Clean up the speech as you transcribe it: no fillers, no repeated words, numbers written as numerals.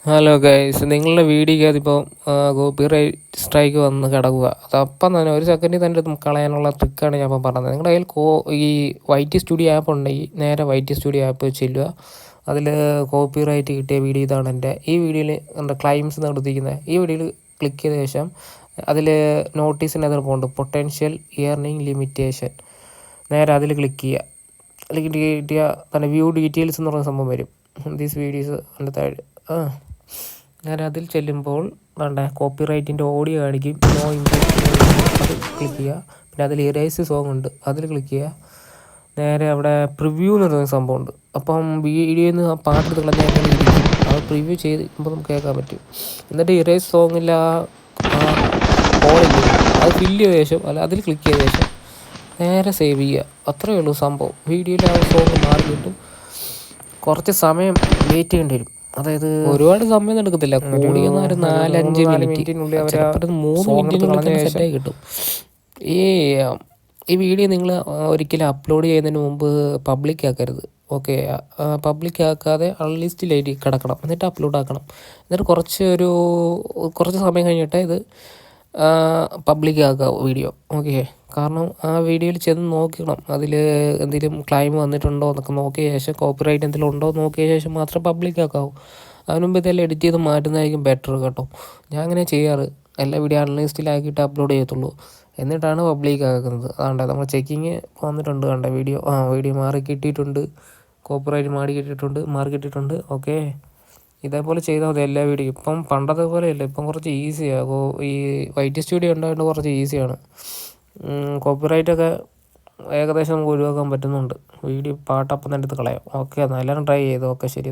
Hello guys, നിങ്ങളുടെ വീഡിയോക്കകത്തിപ്പോൾ copyright strike വന്ന് കിടക്കുക. അതപ്പം തന്നെ ഒരു സെക്കൻഡിൽ തന്നെ ഇത് കളയാനുള്ള ട്രിക്കാണ് ഞാൻ ഇപ്പം പറഞ്ഞത്. നിങ്ങളുടെ കയ്യിൽ ഈ വൈറ്റ് സ്റ്റുഡിയോ ആപ്പ് ഉണ്ടെങ്കിൽ നേരെ വൈറ്റ് സ്റ്റുഡിയോ ആപ്പ് ചെല്ലുക. അതിൽ കോപ്പിറൈറ്റ് കിട്ടിയ വീഡിയോ ഇതാണ് എൻ്റെ. ഈ വീഡിയോയിൽ എന്താ ക്ലൈംസ് നടത്തിക്കുന്നത്. ഈ വീഡിയോയിൽ ക്ലിക്ക് ചെയ്ത ശേഷം അതിൽ നോട്ടീസിന് അതിൽ പോകുന്നുണ്ട് പൊട്ടൻഷ്യൽ ഇയർണിംഗ് ലിമിറ്റേഷൻ. നേരെ അതിൽ ക്ലിക്ക് ചെയ്യുക. അതിൽ കിട്ടിയ തന്നെ വ്യൂ ഡീറ്റെയിൽസ് എന്ന് പറയുന്ന സംഭവം വരും. ദീസ് വീഡിയോസ് എൻ്റെ താഴെ ഞാൻ അതിൽ ചെല്ലുമ്പോൾ വേണ്ട കോപ്പിറൈറ്റിൻ്റെ ഓഡിയോ കാണിക്കും. നോ ഇമ്പാക്റ്റ് അത് ക്ലിക്ക് ചെയ്യുക. പിന്നെ അതിൽ ഇറേസ് സോങ് ഉണ്ട്, അതിൽ ക്ലിക്ക് ചെയ്യുക. നേരെ അവിടെ പ്രിവ്യൂ എന്ന് പറയുന്ന സംഭവമുണ്ട്. അപ്പം വീഡിയോയിൽ നിന്ന് ആ പാട്ടെടുത്ത് കളഞ്ഞാൽ അങ്ങനെ ഇരിക്കും. അത് പ്രിവ്യൂ ചെയ്തിപ്പോൾ നമുക്ക് കേൾക്കാൻ പറ്റും. എന്നിട്ട് ഇറേസ് സോങ്ങിൽ ആ ഹോളില്ല അത് ഫില്ല് ചെയ്ത ശേഷം അല്ല അതിൽ ക്ലിക്ക് ചെയ്ത ശേഷം നേരെ സേവ് ചെയ്യുക. അത്രയേ ഉള്ളൂ സംഭവം. വീഡിയോയിൽ ആ സോങ് മാറി കിട്ടും. കുറച്ച് സമയം വെയിറ്റ് ചെയ്യേണ്ടി വരും. അതായത് ഒരുപാട് സമയം എടുക്കത്തില്ല, കൂടി ഒരു 4-5 മിനിറ്റിനുള്ളിൽ അവർ 3 മിനിറ്റിനുള്ളിൽ സെറ്റായി കിട്ടും. ഈ വീഡിയോ നിങ്ങൾ ഒരിക്കലും അപ്ലോഡ് ചെയ്യുന്നതിന് മുമ്പ് പബ്ലിക് ആക്കരുത്. ഓക്കെ, പബ്ലിക് ആക്കാതെ അൺലിസ്റ്റിലായിട്ട് കിടക്കണം, എന്നിട്ട് അപ്ലോഡ് ആക്കണം. എന്നിട്ട് കുറച്ച് സമയം കഴിഞ്ഞിട്ട് ഇത് പബ്ലിക് ആക്കുക വീഡിയോ. ഓക്കെ, കാരണം ആ വീഡിയോയിൽ ചെന്ന് നോക്കണം അതിൽ എന്തെങ്കിലും ക്ലൈം വന്നിട്ടുണ്ടോ എന്നൊക്കെ നോക്കിയ ശേഷം, കോപ്പിറൈറ്റ് എന്തെങ്കിലും ഉണ്ടോ എന്ന് നോക്കിയ ശേഷം മാത്രം പബ്ലിക് ആക്കാവൂ. അതിന് മുമ്പ് ഇതെല്ലാം എഡിറ്റ് ചെയ്ത് മാറ്റുന്നതായിരിക്കും ബെറ്റർ കേട്ടോ. ഞാൻ അങ്ങനെ ചെയ്യാറ്. എല്ലാ വീഡിയോ അൺലിസ്റ്റിലാക്കിയിട്ട് അപ്ലോഡ് ചെയ്യത്തുള്ളൂ, എന്നിട്ടാണ് പബ്ലിക് ആക്കുന്നത്. അതുകൊണ്ട് നമ്മൾ ചെക്കിങ് വന്നിട്ടുണ്ട്. കണ്ട വീഡിയോ മാറി കിട്ടിയിട്ടുണ്ട്, കോപ്പിറൈറ്റ് മാറി കിട്ടിയിട്ടുണ്ട്. ഓക്കെ, ഇതേപോലെ ചെയ്താൽ മതി എല്ലാ വീഡിയോ. ഇപ്പം പണ്ടത്തെ പോലെയല്ല, ഇപ്പം കുറച്ച് ഈസിയാണ്. ഈ വൈറ്റ് സ്റ്റുഡിയോ ഉണ്ടായതുകൊണ്ട് കുറച്ച് ഈസിയാണ്. കോപ്പിറൈറ്റൊക്കെ ഏകദേശം നമുക്ക് ഒഴിവാക്കാൻ പറ്റുന്നുണ്ട്. വീഡിയോ പാട്ടപ്പം തന്നെ എടുത്ത് കളയാം. ഓക്കെ, എന്നാൽ എല്ലാവരും ട്രൈ ചെയ്തു. ഓക്കെ, ശരി.